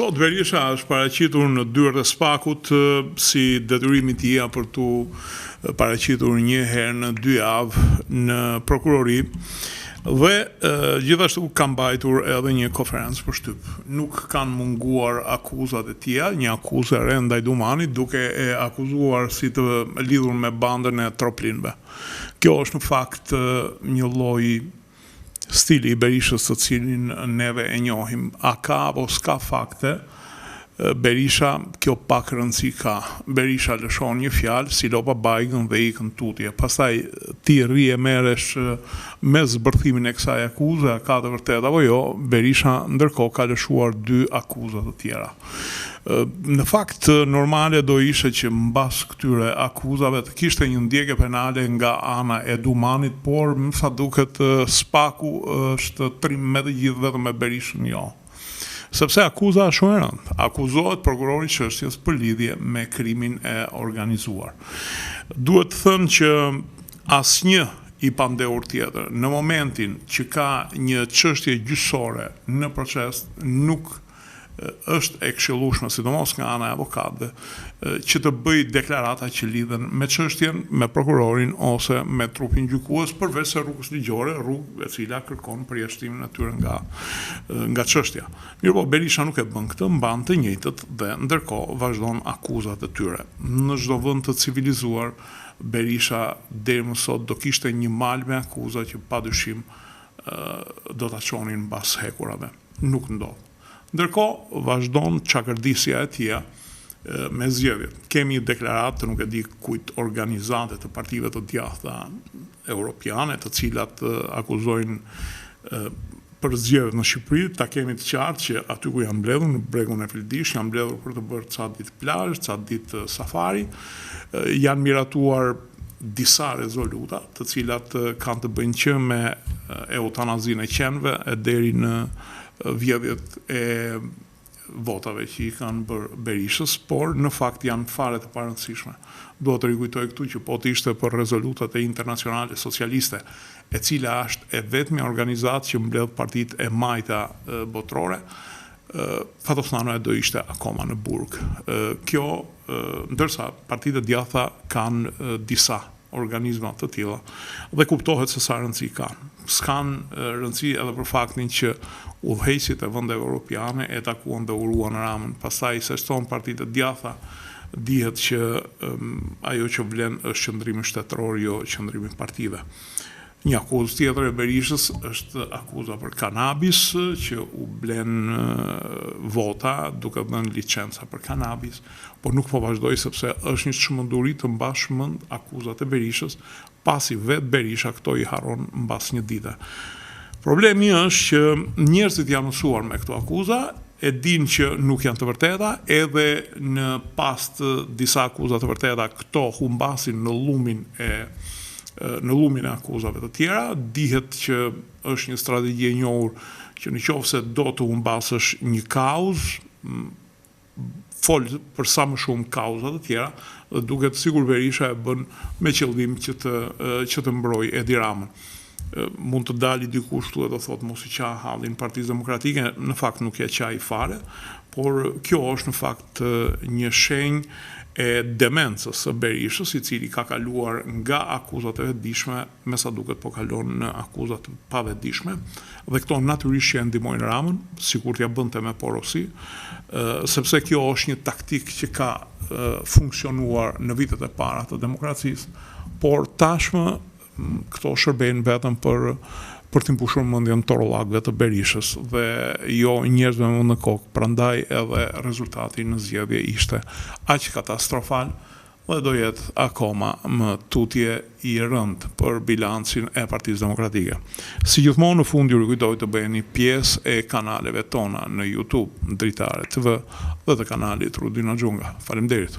Sot Berisha është paraqitur në dyert e SPAK-ut si detyrimi i tij për tu paraqitur një herë në 2 javë në prokurori dhe gjithashtu ka mbajtur edhe një konferencë për shtyp. Nuk kanë munguar akuzat e tija, një akuzë e re ndaj Dumanit, duke e akuzuar si të lidhur me bandën e troplinëve. Kjo është në fakt një lloj stili i Berishës të cilin neve e njohim. A ka apo s'ka fakte, Berisha kjo pak rëndësi ka. Berisha lëshon një fjalë, si lopa bajgën dhe ikën tutje. Pastaj ti rri e merresh me zbërthimin e kësaj akuze, a ka të vërtet apo jo, Berisha ndërkohë ka lëshuar 2 akuza të tjera. Në fakt normale do ishte që mbas këtyre akuzave të kishte një ndjekje penale nga ana e Dumanit, por më sa duket SPAK-u është 13 gjithë vetëm me Berishën jo. Sepse akuza është shumë e rëndë. Akuzohet prokurori çështjes për lidhje me krimin e organizuar. Duhet të thënë që asnjë i pandehur tjetër, në momentin që ka një çështje gjyqësore në proces, nuk është e këshillueshme, sidomos nga ana e avokatëve, që të bëj deklarata që lidhen me çështjen, me prokurorin ose me trupin gjykues, përveç se rrugës ligjore, rrugë e cila kërkon përjashtimin e tyre nga çështja. Mirëpo Berisha nuk e bën këtë, mban të njëjtët dhe ndërkohë vazhdon akuzat e tyre. Në çdo vend të civilizuar, Berisha deri më sot do kishte një mal me akuza që padyshim do ta çonin mbas hekurave. Nuk ndodh. Ndërkohë vazhdon çakërdisja e tij me zgjedhjet. Kemi një deklaratë, nuk e di kujt, organizante të partive të djathta europiane, të cilat akuzojnë për zgjedhjet në Shqipëri. Ta kemi të qartë që aty ku janë mbledhur, në Bregun e Fildish, janë mbledhur për të bërë ca ditë plazh, ca ditë safari. Janë miratuar disa rezoluta, të cilat kanë të bëjnë që me eutanazinë e qenve deri në vjedhjet e votave që i kanë bërë Berishës, por në fakt janë fare të parëndësishme. Duhet të rikujtoj këtu që po të ishte për rezolutat e internacionale socialiste, e cila është e vetmi organizatë që mbledh partitë e majta botrore, Fatosnano do ishte akoma në burg. Kjo, ndërsa partitë e djatha kanë disa organizma të tilla dhe kuptohet se sa rëndësi kanë. S'kan rëndësi edhe për faktin që udhëheqësit e vendeve europiane e takuan dhe uruan Ramën. Pastaj se shton partitë e djatha, dihet që ajo që vlen është qëndrimi shtetëror, jo qëndrimi partive. Një akuzë tjetër e Berishës është akuza për kanabis, që u blen vota duke dhënë licenca për kanabis, por nuk po vazhdoj sepse është një çmenduri të mbash mend akuzat e Berishës, pasi vetë Berisha këto i harron mbas një dite. Problemi është që njerëzit janë mësuar me këto akuza, e din që nuk janë të vërteta, edhe në pas të disa akuza të vërteta këto humbasin në lumin e akuzave të tjera. Dihet që është një strategji e njohur që nëse do të humbasësh një kauzë, fol për sa më shumë kauza të tjera, dhe duket sigur Berisha e bën me qëllim që të mbrojë Edi Ramën. Mund të dali dikush këtu e do thotë mos i qa hallin Partisë Demokratike, në fakt nuk ja qaj fare, por kjo është në fakt një shenjë e demencës së Berishës, i cili ka kaluar nga akuzat e vetëdijshme, me sa duket po kalon në akuzat pa vetëdijshme, dhe këto natyrisht që e ndihmojnë Ramën, sikur t'ja bënte me porosi, sepse kjo është një taktik që ka funksionuar në vitet e para të demokracisë, por tashmë këto shërbejnë vetëm për të mpushur mendjen torollakëve të Berishës dhe jo njerëzve më në kokë. Prandaj edhe rezultati në zgjedhje ishte aq katastrofal dhe do jetë akoma më tutje i rëndë për bilancin e Partisë Demokratike. Si gjithmonë, në fund ju rikujtoj të bëheni pjesë e kanaleve tona në YouTube, Dritare TV dhe të kanalit Rudina Xhunga. Faleminderit.